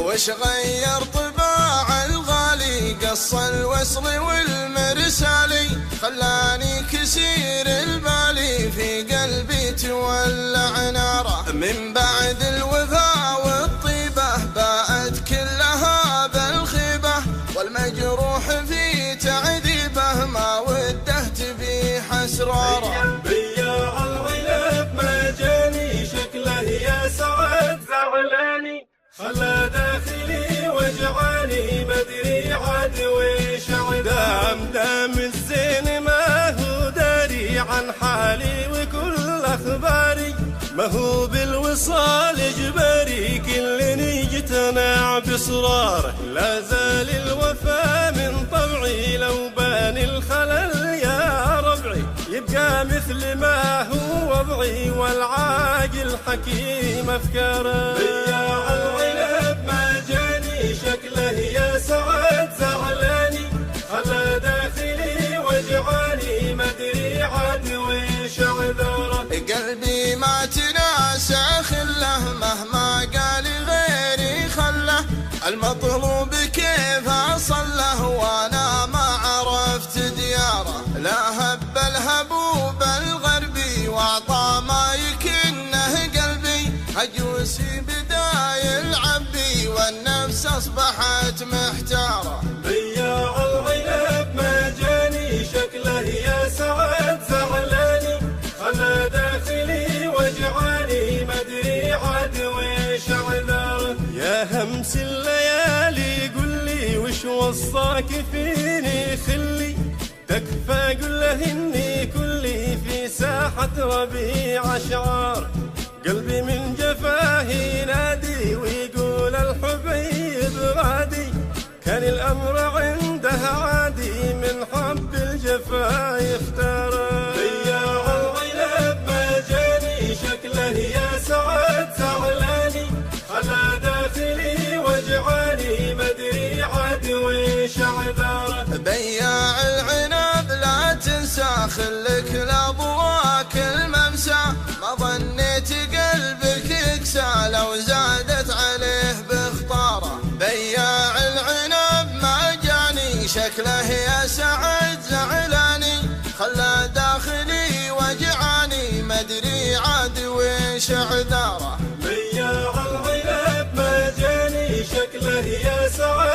وش غير طباع الغالي؟ قص الوصل والمرسالي، خلاني كسير البالي في قلبي تولع ناره. من بعد الوفا والطيبة باءت كلها بالخيبة، والمجروح في تعذيبه ما وده تبيح اسراره. بياع العنب ما جاني شكله يا سعد زعلاني، خلى داخلي وجعاني مدري عاد ويش عدام. دام الزين ما هو داري عن حالي وكل اخباري، ما هو بالوصال اجباري كل يجتمع بصراره. لا زال الوفا من طبعي لو بان الخلل يا ربعي، يبقى مثل ما هو وضعي والعاقل حكيم افكاره. بياع العنب ما جاني شكله يا سعد زعلاني، خلى داخلي وجعاني مدري عاد ويش عذره. قلبي ما تناسى خله مهما قال غيري خله، المطلوب كيف اصله وانا ما عرفت دياره. لا هب الهبوب الغربي واعطى ما يكنه قلبي، هجوسي بداي العبي والنفس اصبحت محتاره. بياع العنب ما جاني شكله يا سعد زعلاني، خلى داخلي وجعاني مدري عاد ويش عذاره. يا همس الليالي قل لي وش وصاك فيني خلي، تكفى قل له اني كلي في ساحة ربيع اشعار. قلبي من جفاه ينادي ويقول الحبيب غادي، كان الامر عنده عادي من حب الجفا يختاره. بياع العنب ما جاني شكله يا سعد زعلاني، خلى داخلي وجعاني مدري عاد ويش عذاره. بياع العنب لا تنسى خلك لابواك الممسى، ما ظنيت قلبك يكسى لو زادت عليه باختاره. بياع العنب ما جاني شكله يا سعد زعلاني، خلى داخلي وجعاني مدري عاد ويش عذاره. بياع العنب ما جاني شكله يا سعد